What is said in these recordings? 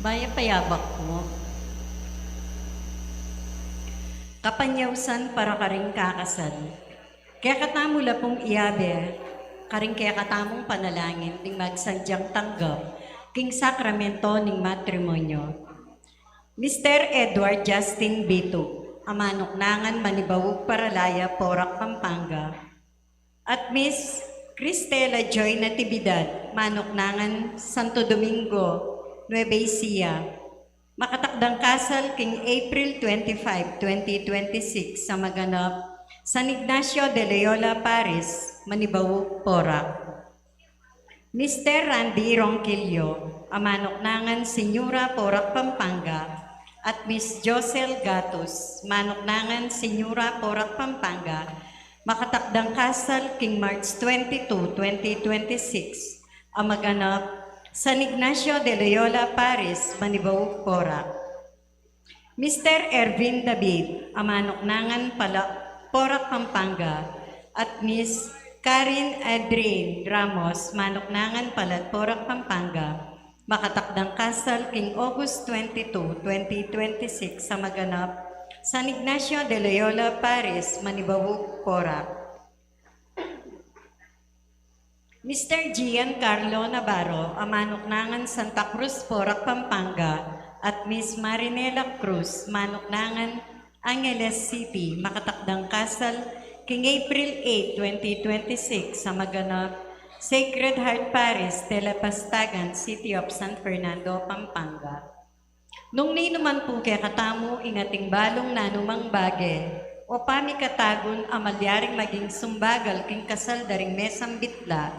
Baya payabak mo. Kapanyawsan para karing kakasal. Kaya katamula pong iyabe, karing kaya katamong panalangin, ding magsadyang tanggap, king sakramento ning matrimonyo. Mr. Edward Justin Bito, amanoknangan manibawog Paralaya, Porac, Pampanga. At Miss Cristela Joy Natividad, manoknangan Santo Domingo, Nueva Ecija. Makatakdang kasal king April 25, 2026 sa maganap San Ignacio de Loyola, Paris, Manibawog, Porac. Mr. Randy Ronquillo, amanoknangan Senyora, Porac, Pampanga. At Miss Josel Gatos, manoknangan Senyora, Porac, Pampanga. Makatakdang kasal king March 22, 2026 ang maganap San Ignacio de Loyola, Paris, Manibawog, Porac. Mr. Ervin David, amanoknangan Porac, Pampanga. At Miss Karin Adrienne Ramos, manoknangan Porac, Pampanga. Makatakdang kasal king August 22, 2026 sa maganap San Ignacio de Loyola, Paris, Manibawog, Porac. Mr. Giancarlo Navarro, amanoknangan Santa Cruz, Porac, Pampanga. At Miss Marinela Cruz, manoknangan Angeles City, makatakdang kasal king April 8, 2026 sa maganap Sacred Heart Paris, Telepastagan, City of San Fernando, Pampanga. Nung ninuman po kaya katamo inating balong nanumang bage, o pamikatagon amalyaring maging sumbagal king kasal daring mesang bitla,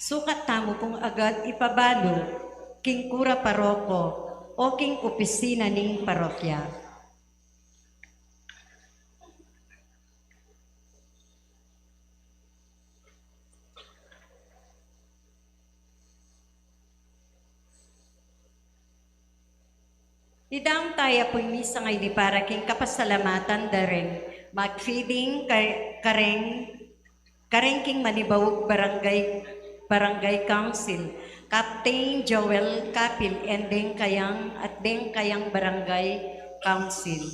sukat tamo pong agad ipabalo king kura paroko o king opisina ning parokya. Idam tayo po'y misa ngayon para king kapasalamatan darin, mag-feeding kareng king Manibawog Barangay Council, Captain Joel Kapil, and deng kayang Barangay Council.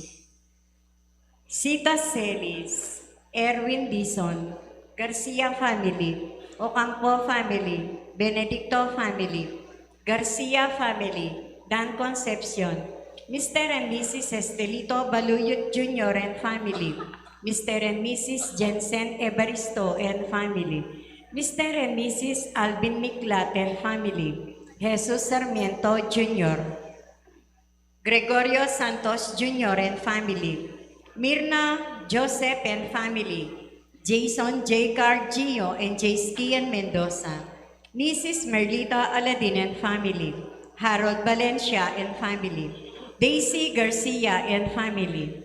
Sita Celis, Erwin Dizon, Garcia family, Ocampo family, Benedicto family, Garcia family, Dan Concepcion, Mr. and Mrs. Estelito Baluyot Jr. and family, Mr. and Mrs. Jensen Evaristo and family, Mr. and Mrs. Alvin Miklat and family, Jesus Sarmiento Jr., Gregorio Santos Jr. and family, Mirna Joseph and family, Jason J. Cargio and J. Skian Mendoza, Mrs. Merlita Aladin and family, Harold Valencia and family, Daisy Garcia and family,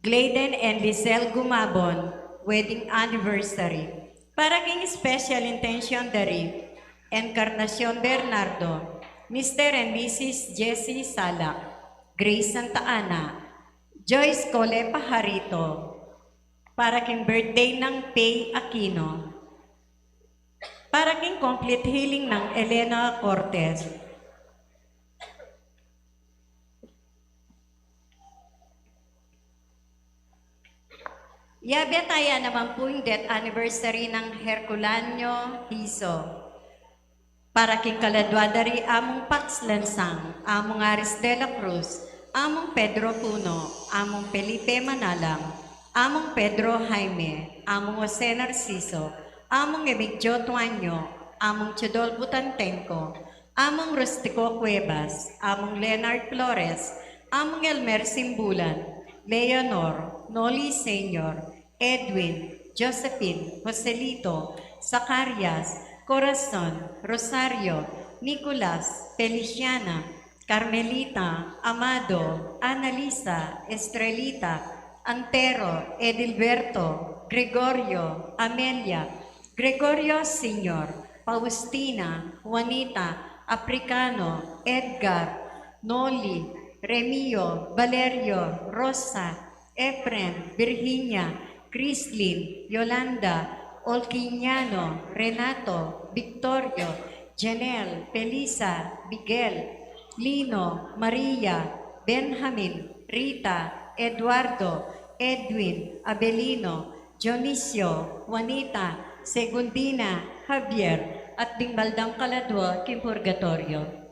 Gladen and Lizelle Gumabon, wedding anniversary. Para king special intention dari, Encarnacion Bernardo, Mr. and Mrs. Jessie Salak, Grace Santa Ana, Joyce Cole Pajarito. Para king birthday ng Pay Aquino. Para king complete healing ng Elena Cortez. Yabetaya naman po yung death anniversary ng Herculano Hiso. Para king kaladwadari among Pax Lansang, among Aris de la Cruz, among Pedro Puno, among Felipe Manalang, among Pedro Jaime, among Jose Narciso, among Emigdio Tuanyo, among Chodol Butantenco, among Rustico Cuevas, among Leonard Flores, among Elmer Simbulan, Leonor, Noli Senior, Edwin, Josephine, Joselito, Zacarias, Corazon, Rosario, Nicolas, Feliciana, Carmelita, Amado, Annalisa, Estrelita, Antero, Edilberto, Gregorio, Amelia, Gregorio Sr., Faustina, Juanita, Africano, Edgar, Noli, Remio, Valerio, Rosa, Efren, Virginia, Crislin, Yolanda, Olquiñano, Renato, Victorio, Janelle, Felisa, Miguel, Lino, Maria, Benjamin, Rita, Eduardo, Edwin, Abelino, Dionisio, Juanita, Segundina, Javier, at Dingbaldang Kaladwa, Kim Purgatorio.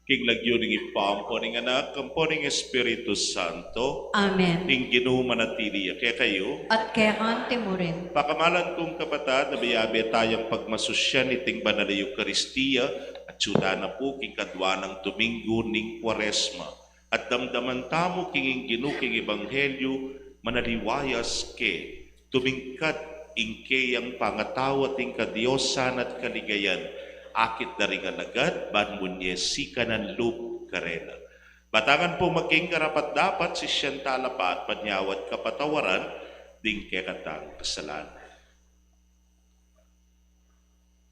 King lagyo ning ipampo ning anak, kampo ning Espiritu Santo, Amen. ning Ginoo manatili kaya kayo. At kayakan timurin. Pakamalan kong kapatad, na bayabi tayong pagmasusyan iting banal na Eukaristiya at syuda na po king kadwa ng Domingo ning Kwaresma. At damdaman tamo king Ginoo king Ebanghelyo manaliwayas ke, tumingkat ingke ang pangatawat ing kadiosan at kaligayan, akit na ring alagad, banmunye si kanan loop karena. Batangan po maging karapat dapat si siyentala pa at panyawat kapatawaran, ding kekatang kasalanan.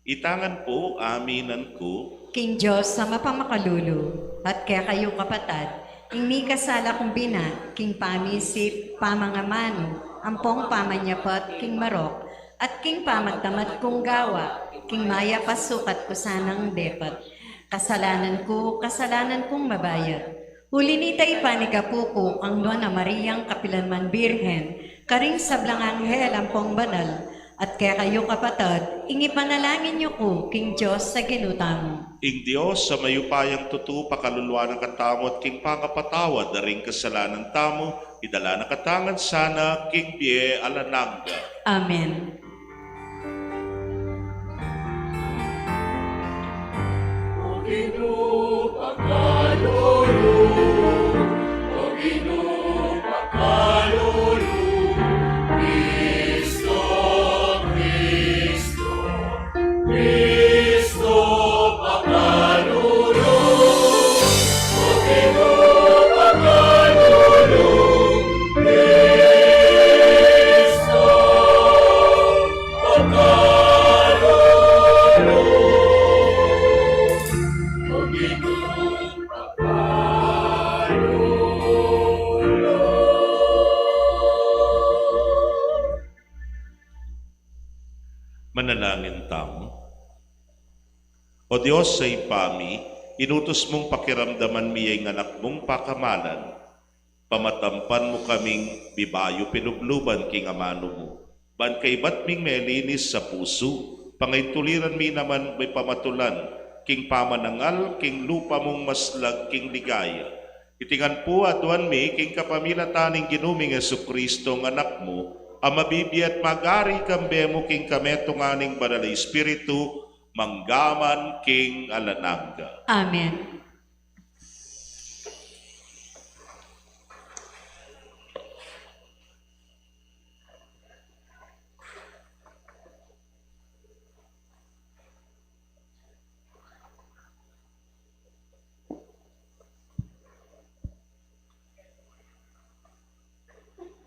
Itangan po, aminan ko, King Diyos sa mapamakalulu, at kaya kayo kapatad, ing mi kasala kumbina, king pamisip, pamangamano, ampong pamanyapot, king marok, at king pamagtamat kong gawa, king maya pasukat ko sanang depat. Kasalanan kong mabayad. Huli ni ipanikapuko ang Dona Mariang Kapilanman Birhen, karing sablang anghel ampong banal, at kaya kayo kapatid, ingi panalangin niyo ko, king Diyos sa ginutamo. Ing Diyos sa mayupayang tutu pakaluluwa ng katamo at king pangapatawad na ring kasalanan tamo, idala na katangan sana king Pie Alananga. Amen. Manalangin tamo. O Diyos sa ipami, inutos mong pakiramdaman miyay anak mong pakamalan. Pamatampan mo kaming bibayo pinubluban king amano mo. Ban kay ba't ming melinis sa puso, pangaytuliran mi naman may pamatulan, king pamanangal, king lupa mong maslag, king ligaya. Itingan po aduan mi, king kapamilataning ginuming Jesucristo ng anak mo, ang mabibi at magari kambe mo king kametong aning banal na Espiritu, manggaman king Alananga. Amen.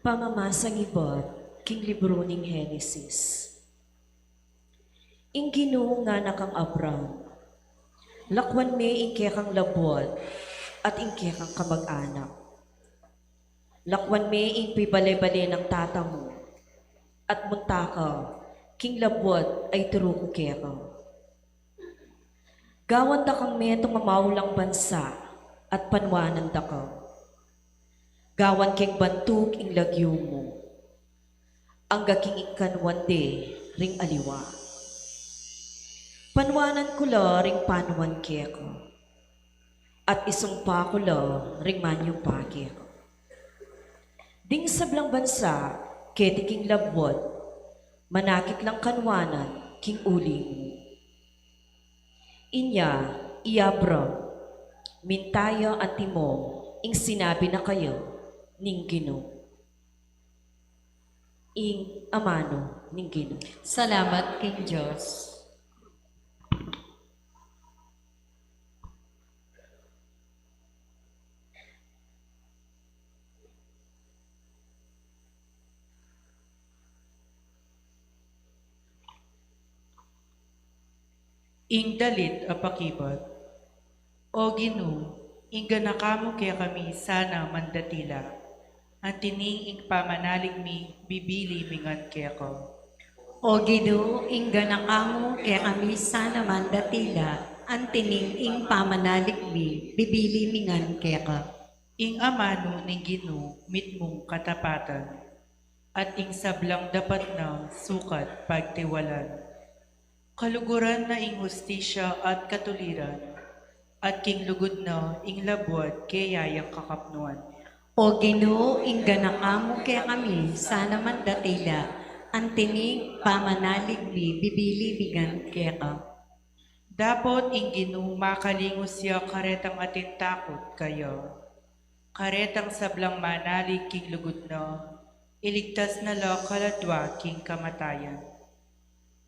Pamamasang ibot, king libro ning Henesis. Ing Ginoo nga nakang Abram, lakwan me ingke kang labwat at ingke kang kamag-anak. Lakwan me ing pibalay-balay ng tata mo, at munta ka, king labwat ay turuko keka. Gawan da kang me tumamawlang bansa at panwanan da ka. Gawan keng bantug ing lagyo mo, ang gaking ikanwande ring aliwa. Panwanan ko la ring panwan keko, at isumpa ko la ring manyong pake ko. Ding sablang bansa, keti king labwat, manakit lang kanwanan king uli mo. Inya, iabra, mintaya antimo, ing sinabi na kayo, ning Ginoo. Ing amano ning Ginoo. Salamat, King Diyos. Ing dalit apakibat. O Ginoo, ingga na kamo kaya kami sana mandatila. Ang tining ing pamanalig mi, bibili mingan kaya ko. O Ginoo, ingga na kamo kaya kami sana mandatila, ang tining ing pamanaligbi, bibili mingan kaya ka. Ing amano ning Ginoo, mitmong katapatan. At ing sablang dapat na sukat pagtiwalan. Kaluguran na ing hustisya at katuliran. At king lugod na ing labwat kayayang kakapnuan. O Ginoo, ingga na kamo kaya kami sana mandatila, ang tining pamanaligbi, bibili mingan kaya ka. Dapat ing Ginoo makalingos siya karetang atin takot kayo. Karetang sablang manalig king lugod na, iligtas na la kaladwa king kamatayan.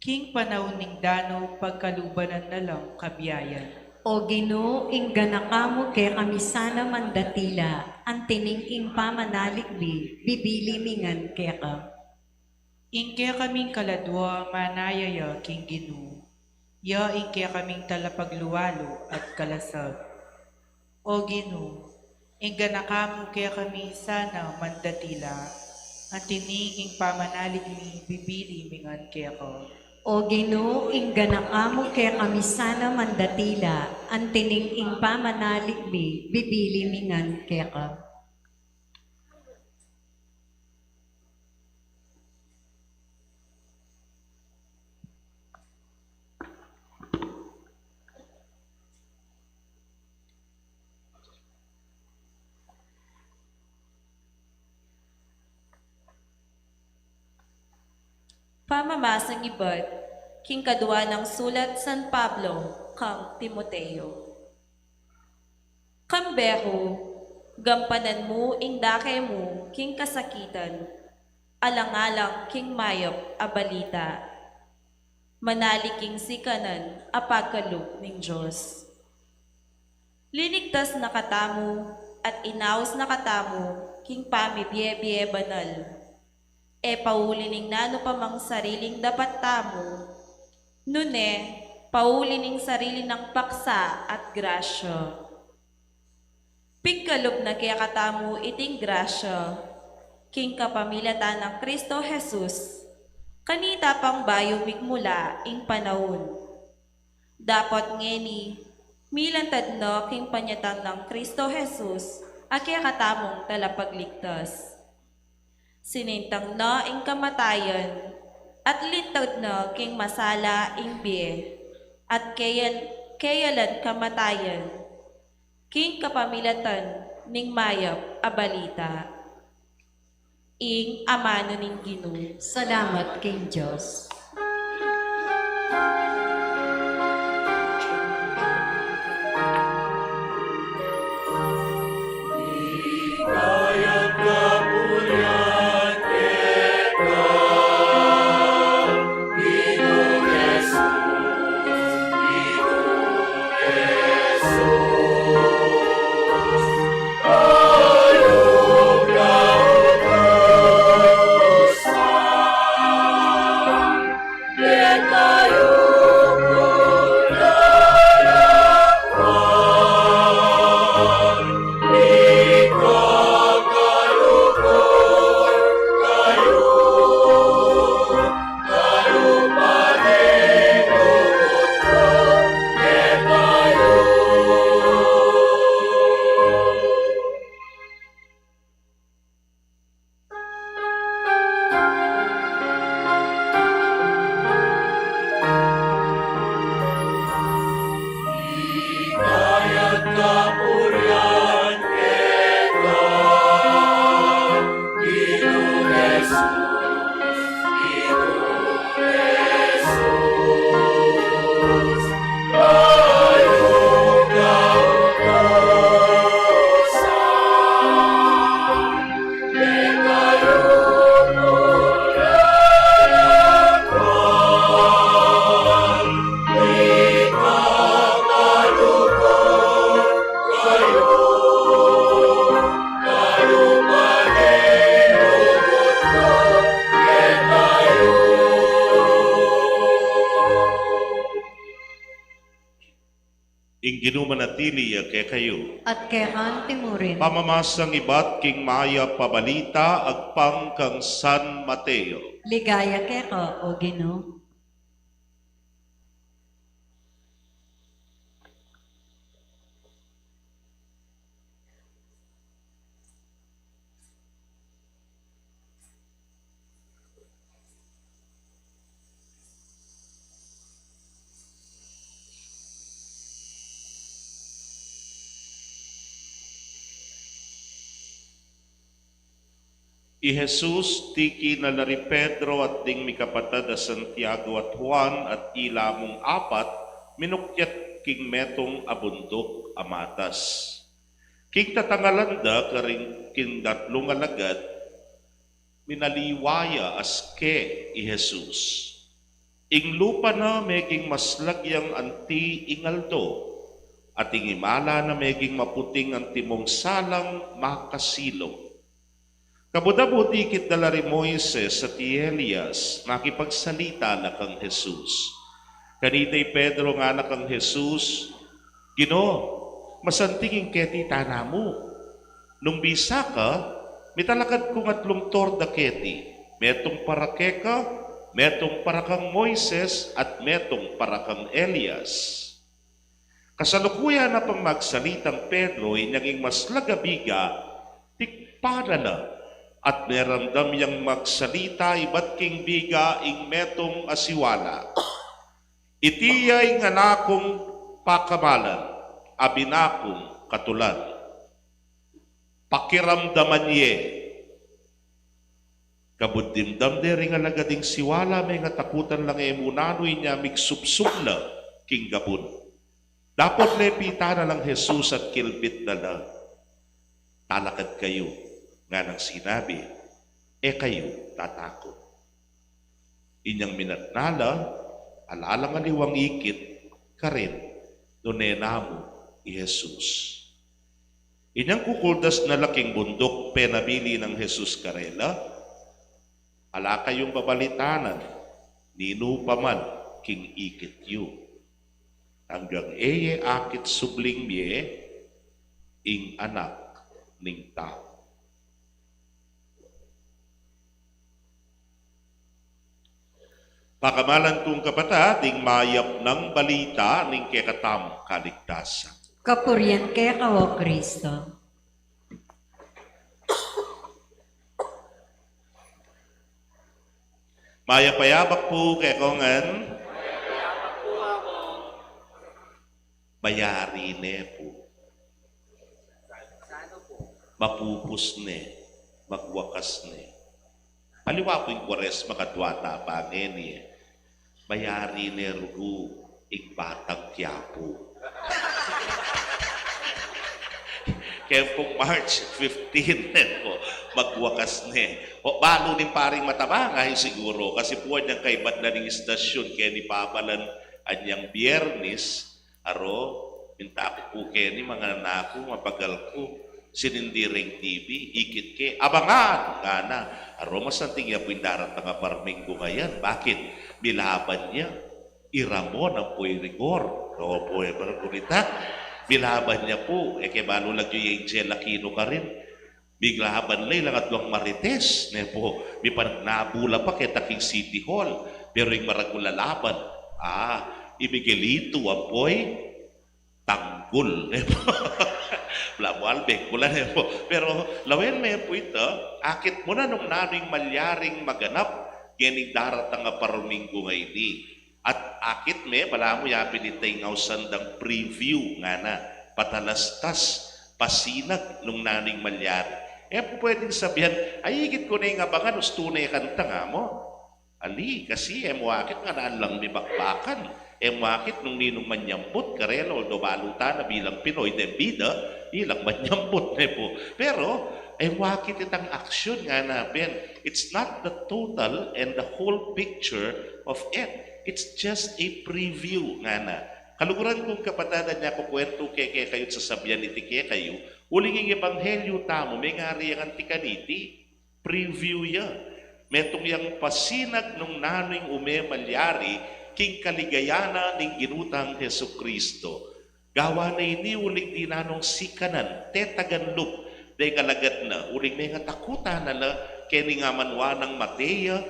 King panahon ning dano pagkalubanan na lang kabiyayan. O Ginoo, ingga na kamo kaya kami sana mandatila, ang tining ing pamanaligbi, bibili mingan kaya ka. Ingke kaming kaladwa manayaya king Ginoo. Ya ingke kaming talapagluwalo at kalasag. O Ginoo, Ingga na kamo kaya kami sana mandatila. Ang tiniging pamanalig mi bibili mingan kaya ko. O Ginoo, ingganak amo kaya kami sana mandatila, ang tining ing pamanalig mi, bibili mingan kaya ka. Pamamasang iba't, king kadwa ng sulat San Pablo, kang Timoteo. Kambeho, gampanan mo ing dake mo, king kasakitan, alang-alang king mayop a balita, manaliking sikanan a pagkaloob ng Diyos. Linigtas na katamo at inaos na katamo, king pamibye-bye banal, e paulining nano pa mang sariling dapat tamo, nune, paulining sarili ng paksa at grasya. Pigkalob na kaya katamo iting grasya, king kapamilatan ng Kristo Jesus, kanita pang bayo migmula ing panahon. Dapat ngeni, milantad no king panyatan ng Kristo Jesus, a kaya katamong talapagligtas. Sinintang na ing kamatayan, at lintad na king masala ing biye, at kayalan kamatayan, king kapamilatan ning mayap a balita. Ing amano ning Ginoo. Salamat King Diyos. Ing ginumanatili kay kayo. At kaya kan timurin. Pamamasang iba't king maya pabalita agpang kang San Mateo. Ligaya kaya ka, O Ginoo. I Jesus, tiki na lari Pedro at ding mikapatad a Santiago at Juan at ilamong apat, minukyat king metong abundok amatas. King tatangalanda karing kindatlong alagad, minaliwaya aske i Jesus. Ing lupa na meging maslagyang anti ingaldo, at ing imala na meging maputing ang timong salang makasilong. Kabudabuti kit dalari Moises at Elias, makipagsalita na kang Jesus. Kanitay Pedro nga na kang Jesus, Ginoo, masantingin keti tana mo. Nung bisa ka, mitalakad ko ngatlong torda keti. Metong parakeka, metong parakang Moises, at metong parakang Elias. Kasalukuyan na pang magsalitang Pedro, inyaging mas lagabiga, tikpada na, at meramdam yang magsalita iba't king biga ing metong asiwala. Itiyay nga nakong pakamalan, abinakong katulan. Pakiramdaman ye, kabuddimdam de ring alagading siwala may nga takutan lang emunanoy niya migsupsupla king gabun. Dapat lepita na lang Jesus at kilbit na lang. Talakad kayo nga nang sinabi, kayo tatakot. Inyang minatnala, alalang aliwang ikit, karin, nunenamo ni Jesus. Inyang kukuldas na laking bundok, penabili ng Jesus karela, ala kayong babalitanan, nino paman, king ikit yu. Hanggang akit subling miye, ing anak ning tao. Pakamalan kong kapatid, ing mayap ng balita ning kekatam kaligtasan. Kapurian kay kawo Kristo. Mayapayabak po kay kongan. Bayari ne po. Mapupus ne. Magwakas ne. Aliwa po yung Kwaresma kadwata pa ni. Bayari ne rugu ing batang Quiapo. Kaya po March 15 po, magwakas ne. O balo ni paring mataba ngayon siguro kasi po niyang kaibat na ning istasyon kaya ni papalan anyang Biyernes aro minta ko po kaya ni mga nako mapagal ko sinindiring TV ikit ke abangan gana aro masanting ya po darat nga parminggo ngayon bakit bilaban niya iramon ang puy rigor o po barkulita bilaban niya po kaya balo lang yung Angel Aquino ka rin biglaban lay lang at luang marites ne po may nabula pa kay taking City Hall pero yung maragulalaban ibigilito ang poy tanggol ne po blabualbek pula ne po pero lawen me po ito akit mo na nung naning malyaring maganap ganing darat nga paruminggo ngayon at akit me bala mo yapin itay ngaw sandang preview nga na patalastas pasinag nung naning malyari po pwedeng sabihan ay higit ko na yung abangan us tunay kanta nga mo ali kasi mo akit nga naan lang bibakbakan wakit nung ninong manyambot karelo although baluta na bilang Pinoy debida ilang manyambot na po pero wakit itang aksyon nga na Ben it's not the total and the whole picture of it it's just a preview nga na kaluguran kong kapatadan niya kukwento kaya kayo sa sabyan iti kaya kayo uling yung ebanghelyo tamo may ngari ang antikaniti preview ya metong yang pasinag nung naning umemalyari king kaligayana ning ginutang Hesu Kristo. Gawa na ini uling di nanong sikanan, tetaganlup, day kalagad na, uling may nga takutan na la, kini nga manwa ng Matea,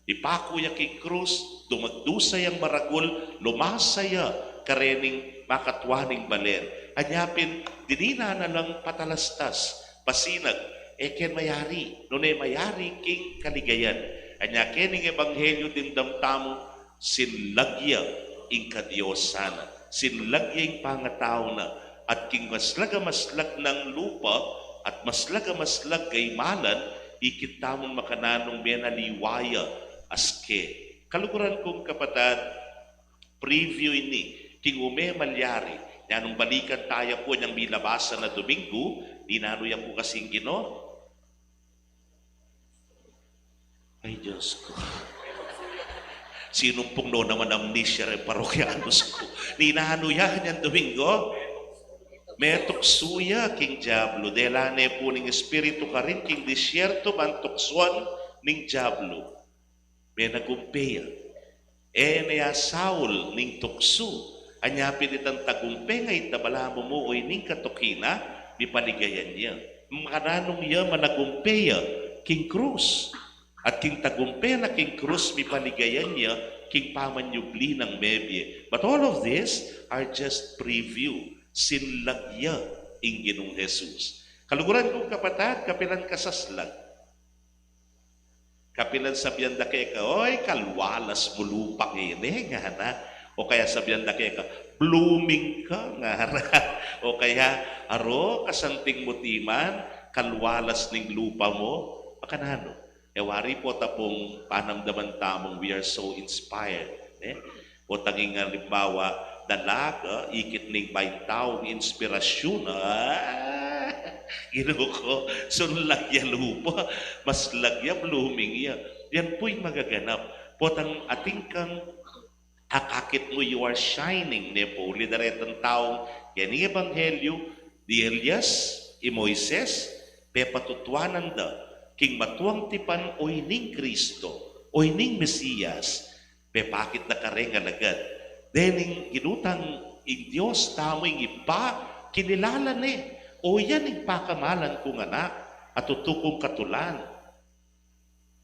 ipakuya kay krus, dumagdusay ang maragul, lumasaya, karening makatwaning baler. Anyapin, dinina na lang patalastas, pasinag, ken mayari, nunay mayari king kaligayan. Anya kening ebanghelyo din damtamo, sinlagya ing kadiyosana, sinlagya ing pangatao na, at king maslaga-maslag ng lupa, at maslaga-maslag kay malan, ikitamon makananong benaliwaya, aske. Kaluguran kong kapatad, preview ini, king umemalyari, yanong balikan tayo po niyang bilabasan na Domingo, dinanuyan po kasing Ginoo. Ay Diyos ko. Sinong pong no naman amnesia rin parokyanos ko. Ninanuyan yan Domingo. Metoksuya king Diablo. Delane po ning espiritu ka rin king disyerto bantoksuan ning Diablo. May nagumpeya. Neya Saul ning tukso. Anyapin itang tagumpay nga itabala mo ning katukina, di paligayan niya. Makananong iya managumpeya king krus. At king tagumpe na king krus mi panigayan niya king pamanyubli ng mebye. But all of this are just preview. Sinlagya ing Ginong Jesus. Kaluguran kong kapatid, kapilan kasaslag. Kapilan sabihan da kay ka, oy, kalwalas mo lupa ini, nga na. O kaya sabihan da kay ka, blooming ka, nga na. O kaya, aro, kasanting mutiman, kalwalas ning lupa mo, makanano. Ewari po tapong panamdaman tamong we are so inspired. O tanging halimbawa, dalaga, ikit ning baitaw, inspirasyon, Ginoo ko, sun lagya lupa, mas lagya blooming iya. Yan po'y magaganap. Potang ating kang akakit mo, you are shining, ne po, lidaretang taong, yan ang ebanghelyo, di Elias, i Moises, pe patutwanan da, king matuang tipan, oy ning Kristo, oy ning Mesiyas, pe pakit na kareng alagad. Dening ginutang ing Diyos, tamo'y iba, kinilala ne, o yan ang pakamalan kong anak at tutukong katulan.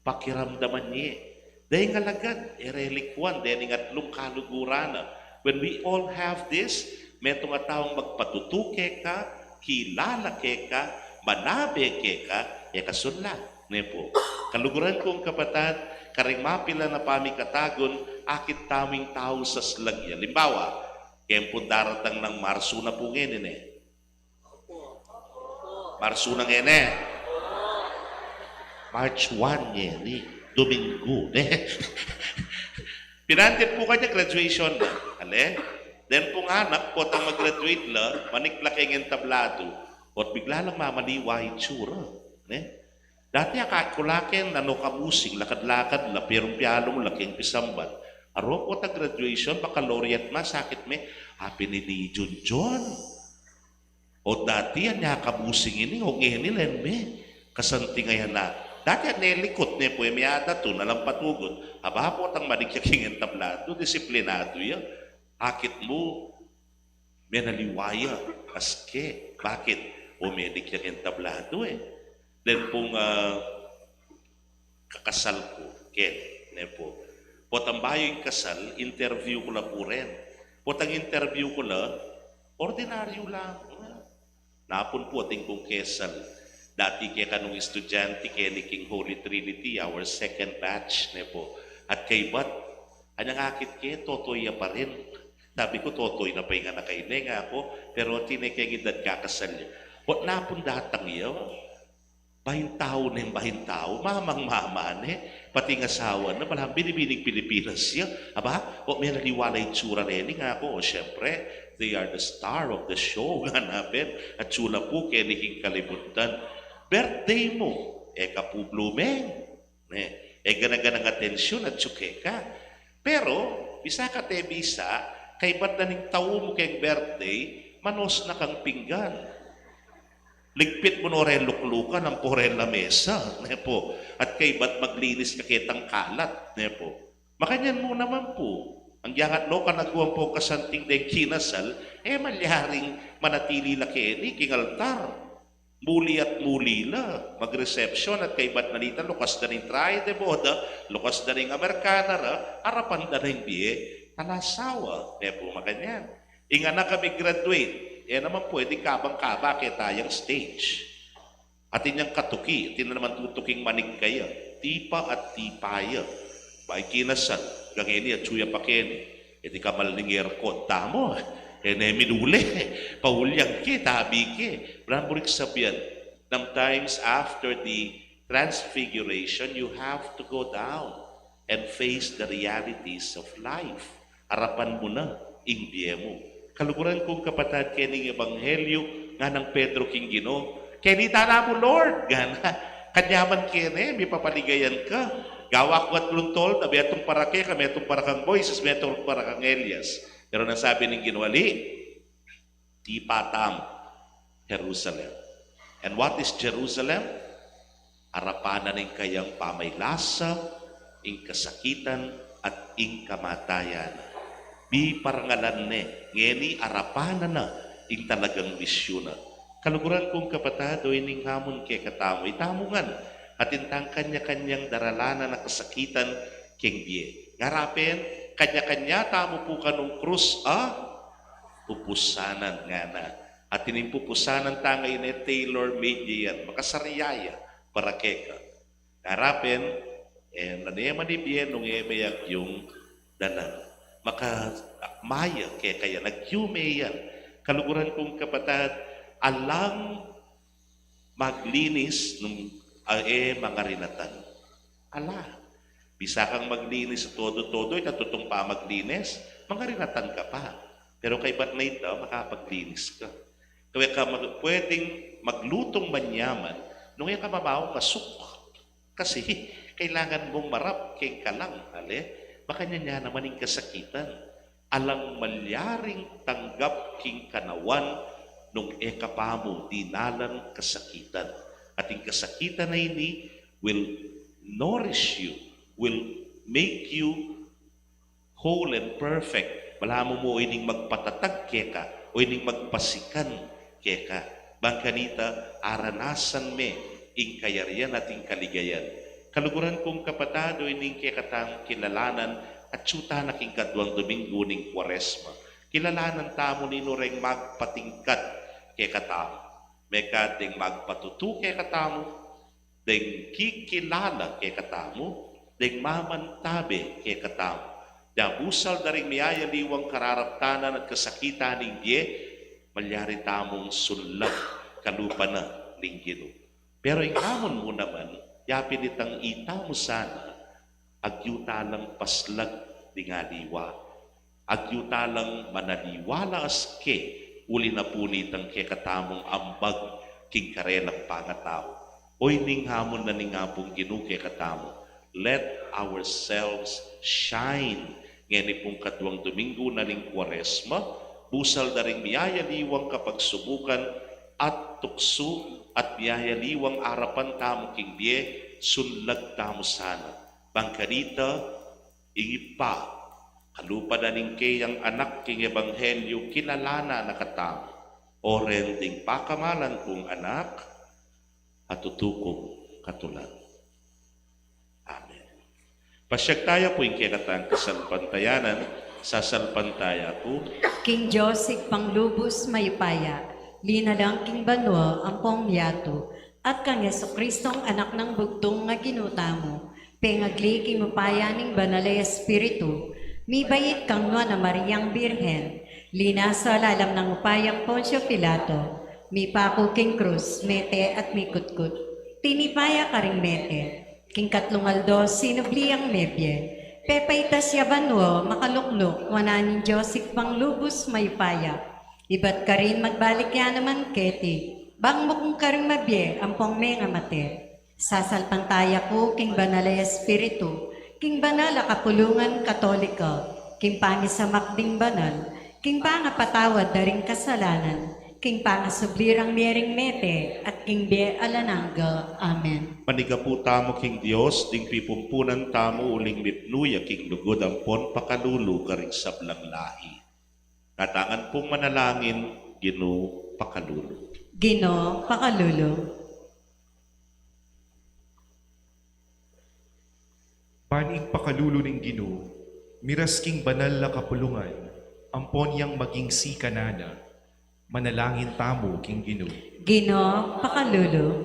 Pakiramdaman niya. Dahil nga lagad, erelikwan, dahil nga atlong kaluguran. When we all have this, may itong taong magpatutuke ka, kilala ke ka, manabe ke ka, kasunla. Po. Kaluguran kong kapatid, karing mapila na pamikatagon, akit taming tao sa slagya. Limbawa, kempon daratang ng Marso na po ngayon Marso na ngayon March 1 ngayon Domingo. Pinantin po kanya graduation na. Ale? Then pong anak po itong mag-graduate la, maniklaki ng tablado, at bigla lang mamaliwa yung tsura. Dati akakulakin, kamusing, lakad-lakad la, pirong-pialong laking pisamban. Aro po ta graduation, baccalaureate ma, sakit me, happy ni John. O dati yan niya kamusing ini, o ngayon nila me, kasanti ngayon na. Dati yan nelikot ne po, miyada to, nalampatugod. Aba po tang manikyaking ang tablado, disiplinado yan. Akit mo, may naliwaya, aske. Bakit? O may nikyaking tablado Then pong kakasal ko, Ken, ne po. Potang bayo yung kasal, interview ko na po rin. Potang interview ko na, ordinaryo lang. Napon po ating kong kesal. Dati kaya kanong estudyante kaya ni King Holy Trinity, our second batch ne po. At kay Bat, anyang akit kaya, totoy pa rin. Sabi ko, totoy na pa yung anak kayo. Nga ako, pero tinay kaya edad kakasal niya. What napon datang iyo? Bahintao na yung bahintao, mamang-mama pati ng asawa na malang binibining Pilipinas siya. Aba, o may naliwala yung tsura rin nga ako. O syempre, they are the star of the show nga namin. At tsula po kaya naging kalimutan. Birthday mo, kapublumeng. Ganaganang atensyon at tsuke ka. Pero, bisa ka te bisa, kay ba't na ning tao mo kayong birthday, manos na kang pinggan. Ligpit mo no rin luklukan ang porel na mesa. Po. At kay ba't maglinis ka kitang kalat. Po. Makanyan mo naman po. Ang yangat no, kanaguan po kasanting deng kinasal, malyaring manatili laki ni king altar. Muli at muli la. Mag-reception at kay ba't nanita, lukas na rin try de boda, lukas na rin Amerikana ra, harapan na rin biye, talasawa. Po, makanyan. Inga na kami graduate. Naman pwede kabang-kaba kaya tayang stage. At inyang katuki, at naman tutuking manig kaya. Tipa at tipaya. Ba'i kinasal, gangini at suya pakeni. Di ka malaling aircon. Tamo, minuli. Paulyang ki, tabi ki. Bramburik sabihan, sometimes after the transfiguration, you have to go down and face the realities of life. Harapan mo na, ingbiye mo. Kaluguran kong kapatid kening ebanghelyo nga ng Pedro king Ginoo. Kenita na mo Lord, gana. Kanyaman kene, may papaligayan ka. Gawa ko at luntol, na betong para ke, kametong para kang Moises, betong para kang Elias. Pero nasabi ng Ginoo, di patam, Jerusalem. And what is Jerusalem? Harapanan ng kayang pamaylasa, ing kasakitan, at ing kamatayan. Di parangalan ngeni arapanan na ing talagang misyon na. Kaluguran kong kapatado, ining hamon kay katamo, itamungan, at intang kanya-kanyang daralanan na kasakitan king biye. Ngarapin, kanya-kanya tamo po kanong krus, pupusanan nga na. At inimpupusanan tanga ine tailor made yan, makasariyaya para keka. Ngarapin, naneman ni biye nung emayag yung danan. Makamaya kaya kaya nagyume yan. Kaluguran kong kapatad, alang maglinis nung mga rinatan. Ala, bisa kang maglinis sa todo-todo, itatutong pa maglinis, mga rinatan ka pa. Pero kay ba't na ito, makapaglinis ka. Kaya ka pwedeng maglutong manyaman, nung yung kamamaw, masuk. Kasi kailangan mong marap kay kalang, baka niya naman yung kasakitan. Alang malyaring tanggap king kanawan, nung ekapamo dinalan kasakitan. At yung kasakitan na ini will nourish you, will make you whole and perfect. Wala mo ining magpatatag keka o ining magpasikan keka. Bangkanita, aranasan me ing kayarian at ing kaligayan. Kaluguran kong kapatado ining kekatang kilalanan at syuta na king kadwang Domingo ning Kwaresma. Kilalanan tamo ni Noreng magpatingkat kay katamo. May kating magpatutu kay katamo, ding kikilala kay katamo, ding mamantabe kay katamo. Dabusal na rin miyayaliwang kararaptanan at kasakitan ng diye, malyari tamong sulag kalupa na ng Gino. Pero yung hamon mo naman, yapin itang ita mo sana, agyutalang paslag di nga liwa. Agyutalang manaliwala aske, uli na punitang kay katamong ambag king karelang pangatao. Oy ning hamon na ning apong Gino kay katamo. Let ourselves shine. Ngani pong kadwang Domingo na ning Kwaresma, busal na ring miyayaliwang kapagsubukan at tukso at miyayaliwang arapan tamo king biye, sunlag tamo sana. Bangkanita, ingipa, kalupa na ning kayang anak king ebanghelyo kilalana na katamo. Oren ding pakamalan kong anak at tutukong katulan. Amen. Pasyag tayo po yung kinatang kasalpantayanan, sasalpantaya po. King Joseph Panglubos Mayupaya, linalang King Banwa ang Pongyato, at kang Yesukristong anak ng bugtong nga ginutamo, pengagli King Upaya ning Banalay Espiritu, mi bayit kang nwa na Mariang Birhen, lina sa lalam ng upayang Poncio Pilato, mi pako King Cruz, mete at mi kutkut, tinipaya ka ring mete, King Katlungaldo, sinubliang nebye, pepaitas yabanwo, makalukluk, wananin Joseph Panglubos Mayupaya, iba't ka rin magbalik yan naman keti, bang mo kung ka rin mabye, ampong may nga mate, sasalpantaya ko, King Banalay Espiritu, King Banala Kapulungan Katolika, King Pangisamak ding Banal, King Pangapatawad daring kasalanan, King Pangasublirang miering mete, at King Be Alananga. Amen. Maniga po tamo king Dios, ding pipumpunan tamo uling lipnuya king lugod ang pon pakalulu karing sablang lahi. Katangan pong manalangin, Gino pakalulu. Gino Pakalulu. Paning pakalulo ng Gino, miras king banal na kapulungan, ampon yang maging si kanana, manalangin tamo king Gino. Gino Pakalulu.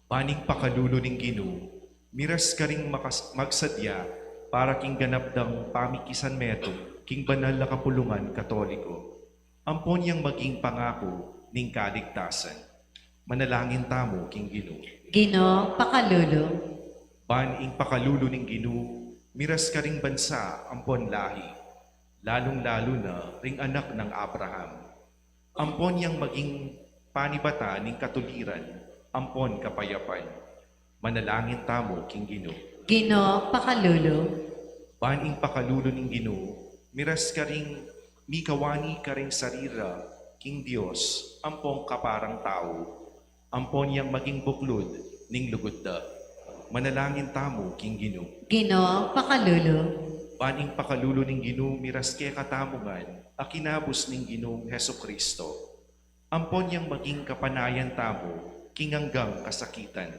Paning pakalulo ng Gino, miras ka ring magsadya para king ganap dang pamikisan meto king banal na kapulungan katoliko. Ampon yang maging pangako ning kaligtasan, manalangin tamo king Gino. Gino Pakalulu. Paning pakalulo ng Gino, miras ka ring bansa ampon lahi, lalong-lalo na ring anak ng Abraham. Ampon yang maging panibata ning katuliran, ampon kapayapan. Manalangin tamo king Gino. Gino Pakalulu. Paning pakalulo ng Gino, miras ka ring mikawani ka ring sarira, king Dios, ampong kaparang tao. Ampon yang maging buklod ning lugod da. Manalangin tamo king Gino. Gino Pakalulu. Paning pakalulo ng Gino, miras kaya katamungan, akinabos ng Ginong Heso Kristo. Ampon yang maging kapanayan tamo, king hanggang kasakitan.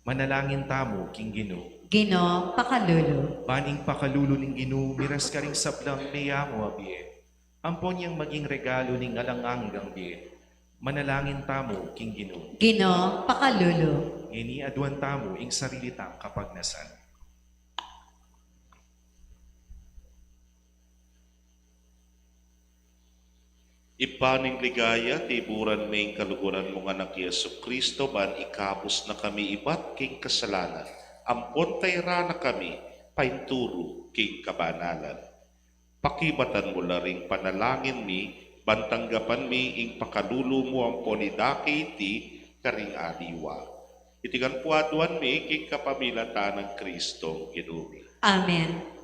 Manalangin tamo, king Ginoo. Gino, pakalulu. Baning pakalulo ning Ginoo, miras ka ring sablang niyamo abie. Ampon yang maging regalo ning alanganggang bie. Manalangin tamo, king Ginoo. Gino, pakalulu. Ini aduan tamo ing sarili tang kapagnasan. Ipaning ligaya, tiburan may kaluguran mong anak Yesu Kristo, ban ikapos na kami ibat king kasalanan. Ampon tayra na kami, painturo king kabanalan. Pakibatan mo la ring panalangin mi, bantanggapan mi ing pakalulo mo ampon idaki iti karing aliwa. Itigan puaduan mi king kapamilatan ng Kristo Ginoo. Amen.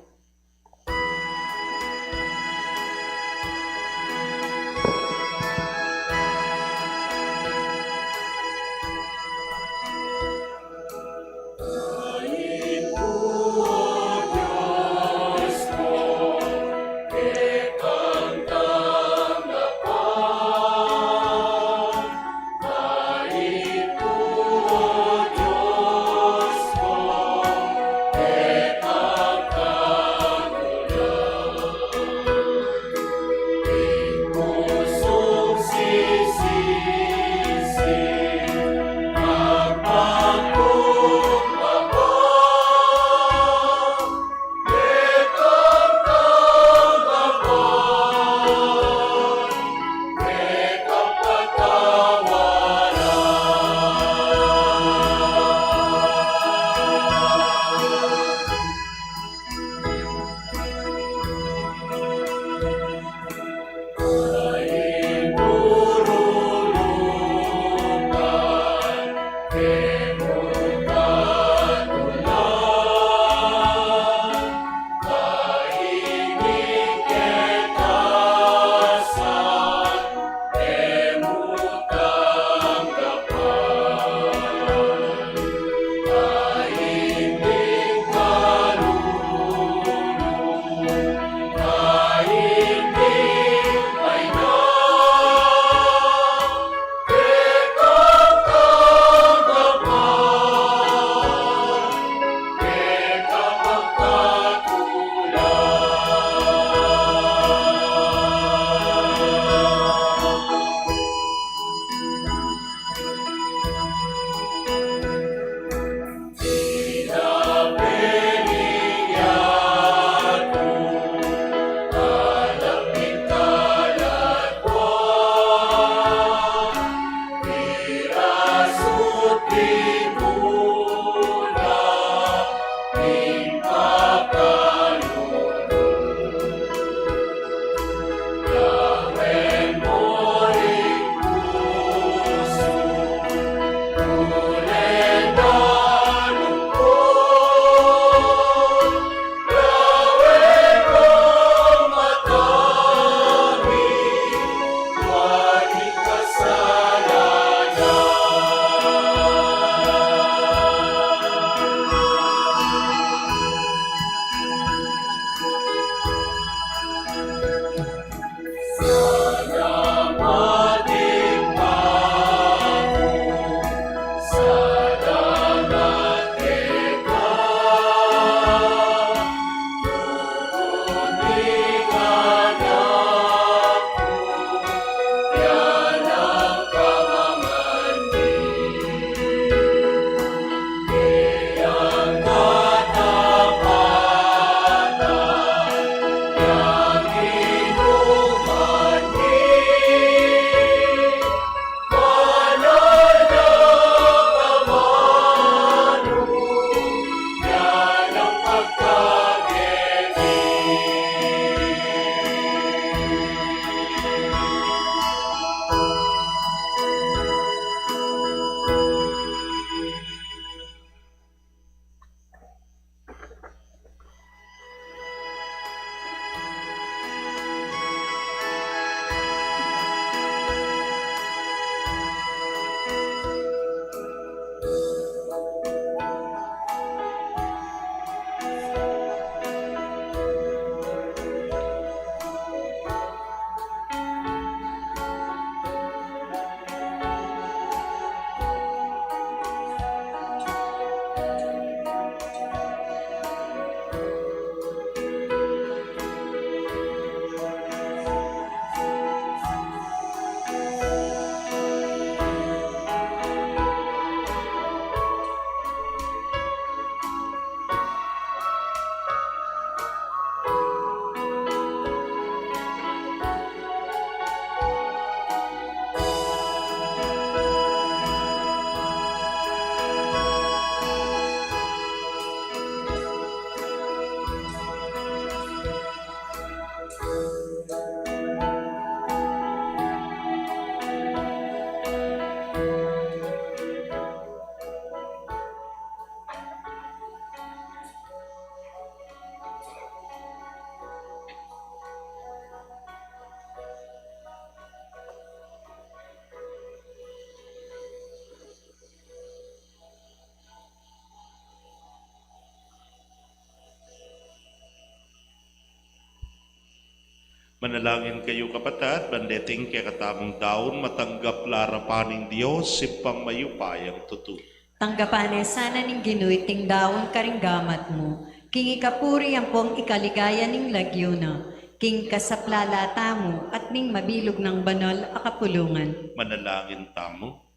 Manalangin kayo kapatid, bandeting kay katamong daon, matanggap larapaning Diyos, simpang mayupayang tutu. Tanggapan sana ning Ginuy ting daon karinggamat mo. King ikapuri ang pong ikaligaya ning lagyo na. King kasaplalata mo at ning mabilog ng banal akapulungan. Manalangin tamo.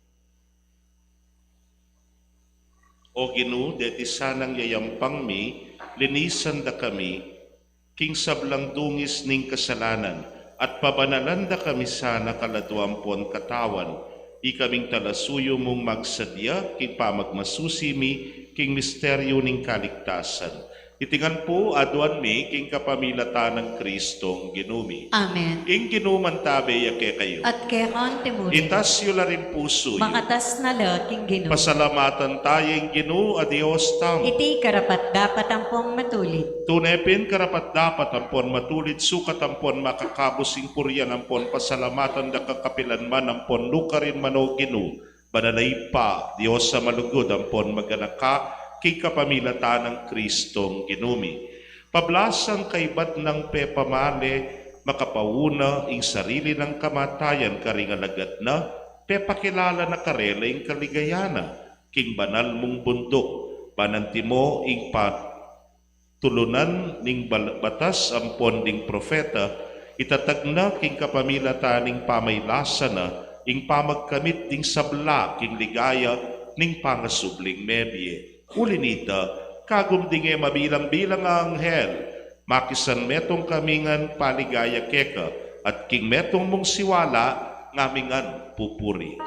O Ginu, deti sanang yayampang mi, linisan da kami, king sablang dungis ning kasalanan, at pabanalan da kami sana kaladuampon katawan, di kaming talasuyo mong magsadya, king pamagmasusimi, king misteryo ning kaligtasan. Itingan po aduan mi, king kapamilata ng Kristong ginumi. Amen. King ginuman tabe yake kayo. At kekon timuli, Itas yu la rin puso yu. makatas na la king Ginuy. Pasalamatan tayong Ginu, adios tam. Iti karapat dapat ang pong matulit. Tunepin karapat dapat ampon matulit sukat ampon makakabusing puryan ampon pasalamatan da kakapilan man ampon lukarin mano Ginu. Banalay pa, Diyos sa malugod ampon maganaka kay kapamilata ng Kristong ginumi. Pablasang kaibat ng pepamale, makapawuna ing sarili ng kamatayan karingalagat na, pepakilala na karela ing kaligayana, king banal mong bundok, bananti mo ing tulunan ning batas ampon ding profeta, itatag na king kapamilata ning pamaylasa na, ing pamagkamit ding sabla king ligaya ning pangasubling mebye. Ulinita, kagum dinge mabilang-bilang ang anghel, makisan metong kamingan paligaya keka, at king metong mong siwala, ngamingan pupuri.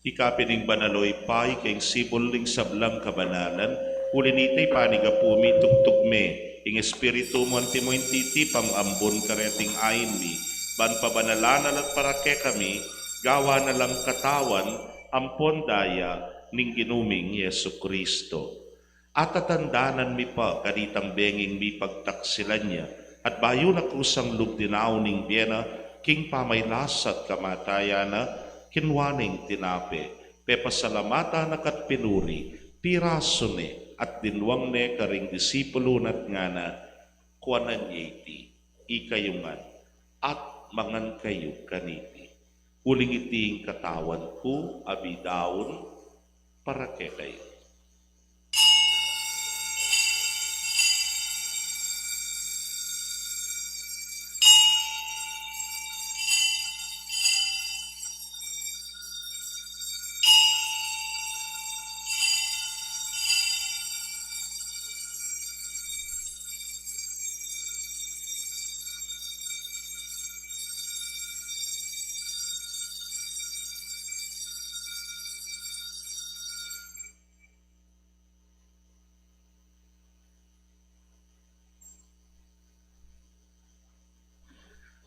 Ikapining banaloy pay kayong sibuling sablang kabanalan, ulinitay panigapumi tugtugme, ing espiritu mo antimo intiti pamambon kareting ayin mi, ban pabanalanan at parake kami, gawa na lang katawan, ampon daya, ning ginuming Yesu Kristo. At tatandanan mi pa kanitang benging mi pagtaksilan niya, at bayo na kusang lubdinaw ning biena, king pamaylasat kamatayana, kinwaning tinape, pepasalamata na kat pinuri, piraso ne, at dinwang ne karing disipulo nat nga na, kuanan iti, ikayungan, at mangan kayo kaniti. Uling iting katawan ko, abidaon, para ke kayo.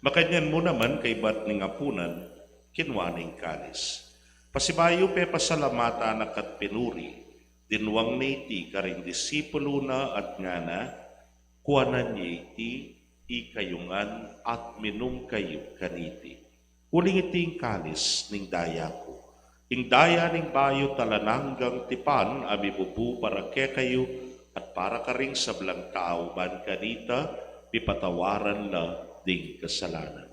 Makanyan mo naman kay bat ning apunan, kinwaning kalis. Pasibayo pe pasalamata na kat pinuri, dinwang niti karing disipulo na at nga na, kuanan iti, ikayungan at minum kayo kaniti. Uling iting kalis ning daya ko. Ing daya ning bayo talananggang tipan, abibubu para ke kayo, at para ka ring sablang tao ban kanita, pipatawaran la ding kasalanan.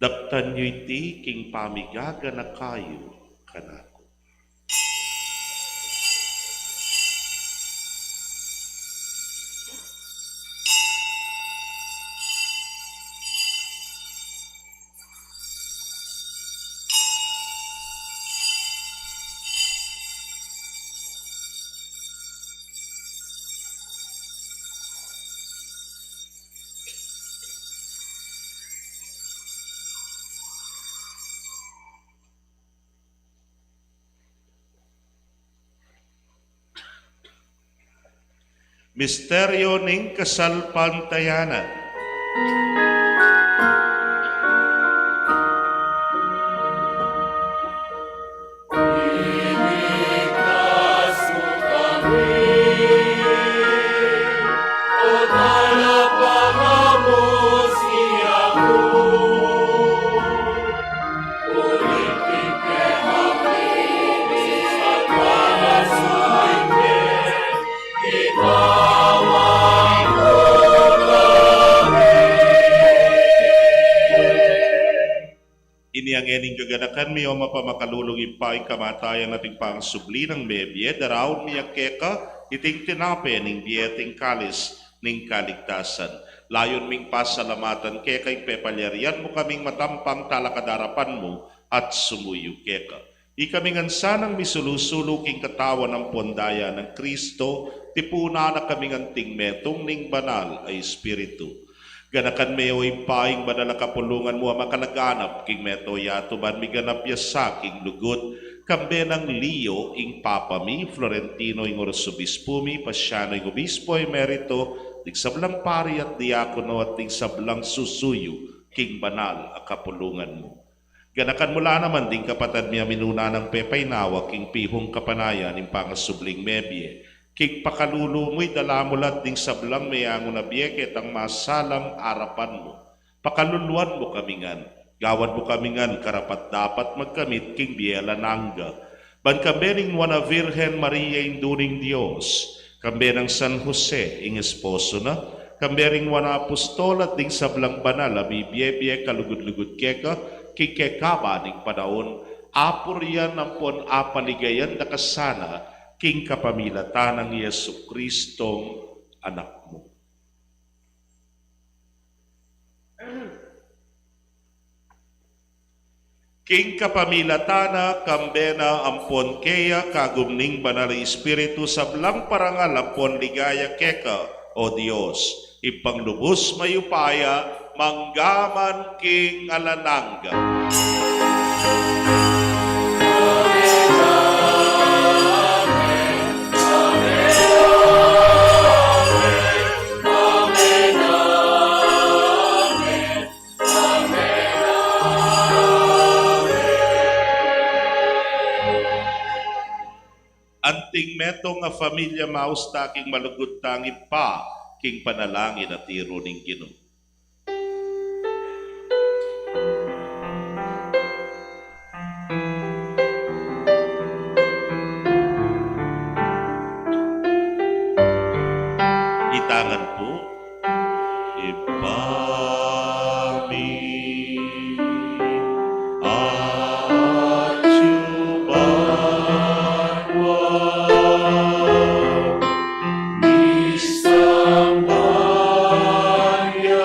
Daptan nyo iti king pamigaga na kayo kanako. Misteryo ning kasalpantayanan. Ini ang ening gaganakan mi o mapamakalulong ipaing kamatayan nating pangsubli ng bebye, daraon mi keka iting tinape ning bieting kalis ning kaligtasan. Layon ming pasalamatan kekay pepalyarian mo kaming matampang talakadarapan mo at sumuyo keka. Ikamingan sanang misulusulo king katawan ng pondaya ng Kristo, tipuna na kaming tingmetong ning banal ay Espiritu. Ganakan meo ipaing banal kapulungan mo makalaganap king meto yato ban mi ganap yasa king lugot kambe ng Leo ing Papa mi Florentino ing Orsobispo mi Pasiano ing Obispo emerito tig sablang pari at diakono at tig sablang susuyo king banal a kapulungan mo. Ganakan mula naman ding kapatad mi minuna ng pepay nawa king pihong kapanayan ing pangasubling mebye. King pakalulu mo'y dalamulat ding sablang mayango na biyeket ang masalang arapan mo. Pakaluluan mo kamingan, gawan mo kamingan karapat dapat magkamit king biyela nangga. Ban kambening wana Virgen Maria induning Diyos, kambe ng San Jose ing esposo na, kambering wana apostol at ding sablang banal abibiyebye kalugud-lugud keka, kikekaba ning panaon, apurian ampon apaligayan da kasana, king kapamilatan ng Yesu Kristong anak mo. King kapamilatana kambena ampon keya kagumning banal Espiritu sablang parangal ampon ligaya keka o Dios. Ipanglubos mayupaya manggaman king alananga. Anting metong nga familia maus taking malugod tangin pa king panalangin at tiro ning Ginoo. Itangan po, Ipami at Isang bayan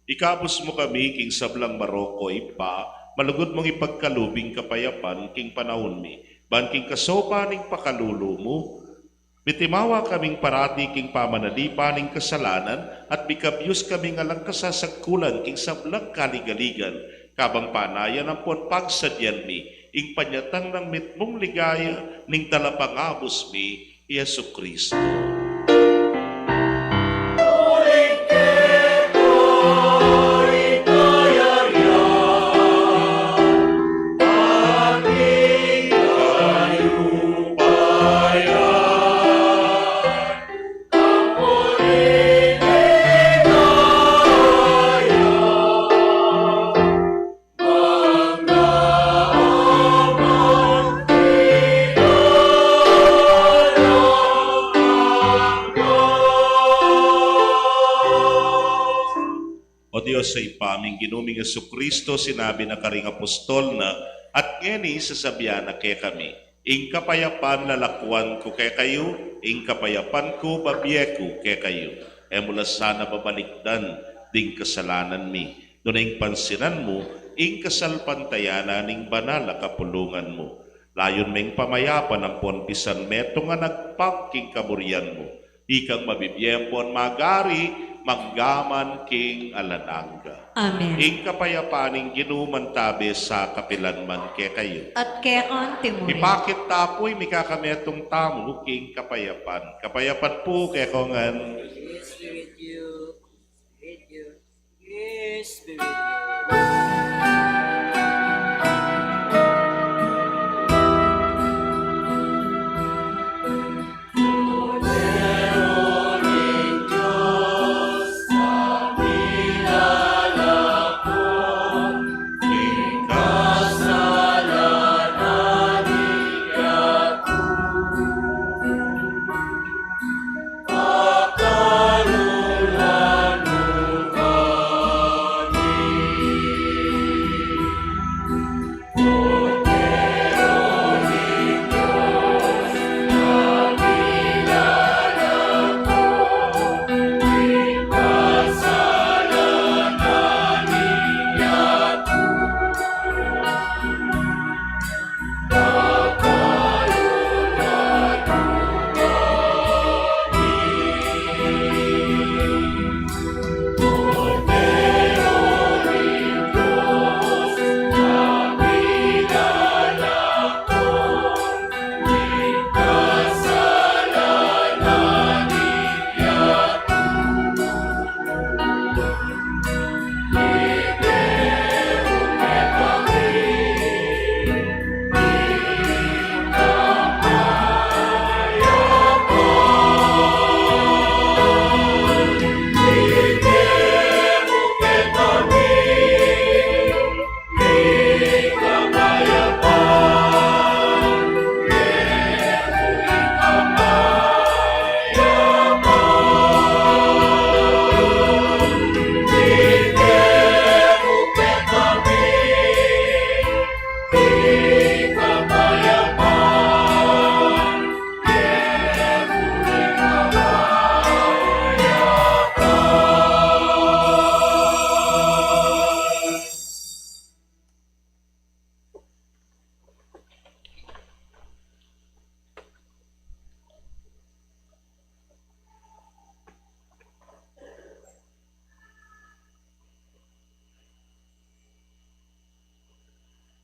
Ikabos mo kami king sablang Maroko ipa, malugod mong ipagkalubing kapayapan king panahon mi. Ban king kasopa ning pakalulo mo, bitimawa kaming parati king pamanalipa ning kasalanan at bikabyos kaming alang kasasagkulan king sablang kaligaligan. Kabang panayan ang pon pagsadyan mi, ing panyatang ng mitmong ligaya ning talapangabos mi, Yesu Kristo. O Diyos sa ipaming ginuming Kristo sinabi na karing apostol na at ngeni sasabihan na kay kami, ing kapayapan lalakwan ko kay kayo, ing kapayapan ko babiye ko kay kayo. E mula sana babalikdan ding kasalanan mi. Doon ing pansinan mo, ing kasalpantayanan ning banal na kapulungan mo. Layon ming pamayapan ang ponpisan meto nga nagpangking kaburian mo. Ikang mabibiyempon magari, manggaman king alananga. Amen. Ing kapayapaning ginuman tabi sa kapilanman ke kayo. At keon timurin. Ipakit tapoy mikakametong tamo king kapayapan. Kapayapan po kay kongan. Yes, with you. With you. Yes, with you.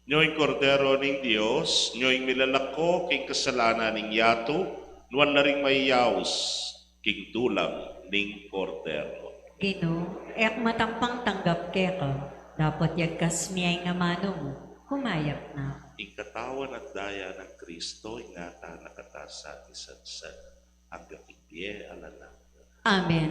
Nyo'y kordero ning Dios, nyo'y milalako king kasalanan ning yato, nuwan na ring mayaws king tulang ning kordero. Gino, ek matampang tanggap ke ka. Dapat yagkas miyay nga mano mo. Humayap na. Ing katawan at daya ng Kristo, ingata nakatasa ni Sansan, hanggang ipiye alala. Amen.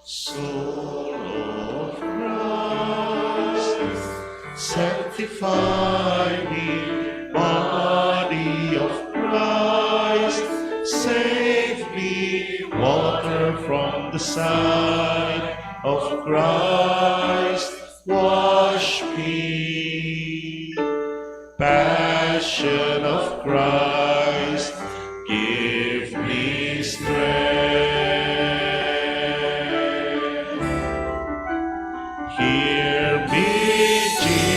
Soul of Christ, sanctify me. Body of Christ, save me. Water from the side of Christ, wash me. Passion of Christ, give me strength. Hear me, Jesus.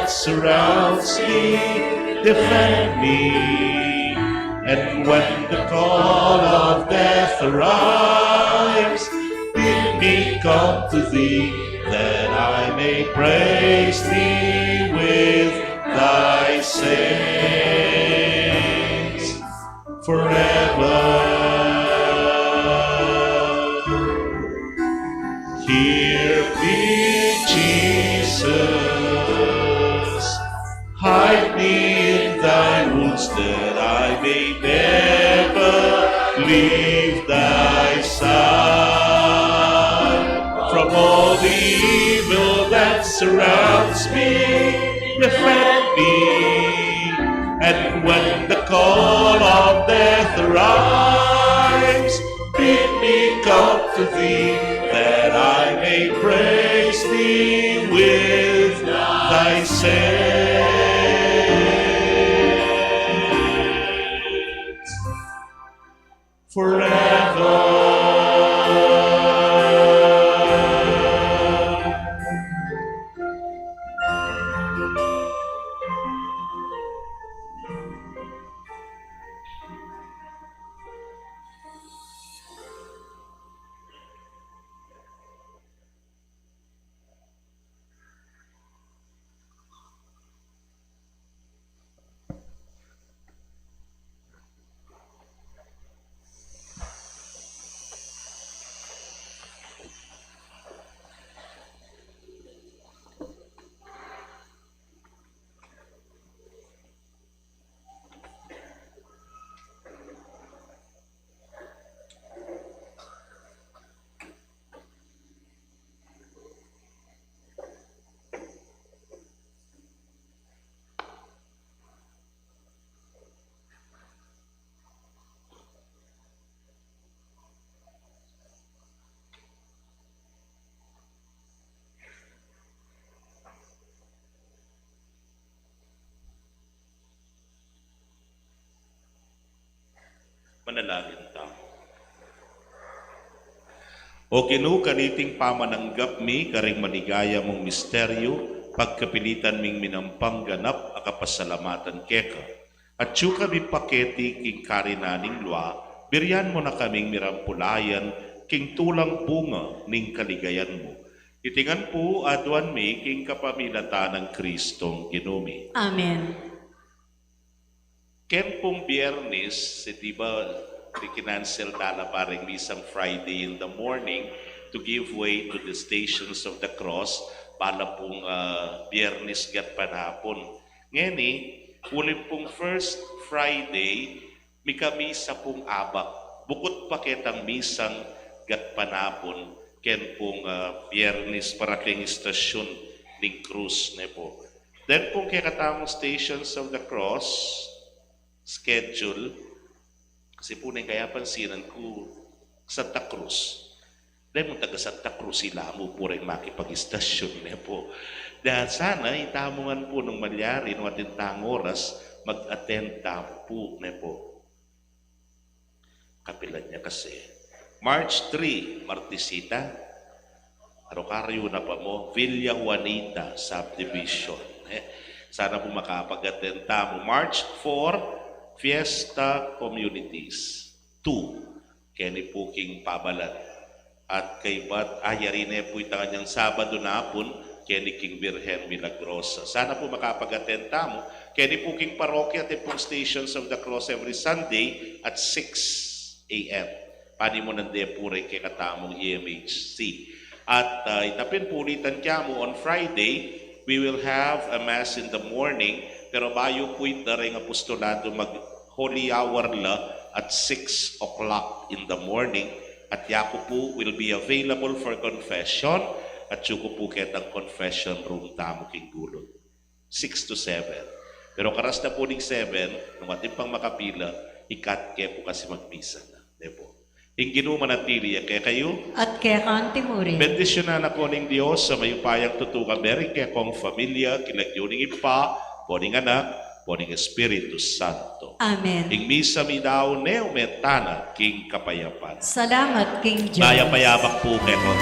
that surrounds me, defend me. And when the call of death arrives, bid me come to thee, that I may praise thee with thy saints forever. Hear me, Jesus, hide me in thy wounds, that I may never leave thy side. From all the evil that surrounds me, defend me. And when the call of death arrives, bid me come to thee, that I may praise thee with thy saints forever. Manalangin tayo. O Ginoo, kaniting pamananggap mi, karing manigaya mong misteryo, pagkapilitan ming minampang ganap, akapasalamatan keka. At siyo kami paketi king karinaning lua, biryan mo na kaming mirampulayan, king tulang bunga ning kaligayan mo. Itingan po aduan mi king kapamilatan ng Kristong Ginoo. Amen. Ken pong Biyernes, di ba, ikinansel na parang misang Friday in the morning to give way to the Stations of the Cross para pong Biyernes gat panapon. Ngeni, ulit pong first Friday, may kamisa pong abak. Bukod pa ketang misang gat panapon, ken pong Biyernes para keng istasyon ng Cruz. Ne po. Then pong kakatamong Stations of the Cross, schedule, kasi po na kaya pansinan ko Santa Cruz. Dahil mong taga Santa Cruz sila mo po rin makipag-istasyon niya po. Dahil sana itamungan po ng malyari ng atintang oras mag-attend po niya po. Kapilan niya kasi. March 3, Martisita. Arokaryo na pa mo, Villa Juanita Subdivision. Sana po makapag-attend mo. March 4, Fiesta Communities. 2, Kenny Puking Pabalan. At kay Bat Ayarine po itang kanyang Sabado na hapon, Kenny King Virgen Milagrosa. Sana po makapag-attend mo. Kenny Puking Parokya at pong Stations of the Cross every Sunday at 6 a.m. Pani mo nande po rin kay katamong EMHC. At itapin po ulitan kya mo on Friday, we will have a Mass in the morning. Pero bayo po ito rin apostolado mag-holy hour la at 6 o'clock in the morning. At yako po will be available for confession. At yuko po ketang confession room tamo king gulod. 6 to 7. Pero karas na po ng 7, nung ating pang makapila, ikat kaya po kasi magmisa na. Depo. Ing Ginoo manatili kaya kayo. At kaya kantimuri. Bendisyonan ako ng Diyos sa mayupayang tutuka beri kaya kong familia, kilagyuning ipa, poning anak, poning Espiritu Santo. Amen. Ing misa mi daw ne umetana king kapayapan. Salamat, King Diyos. Mayapayabak po kayo.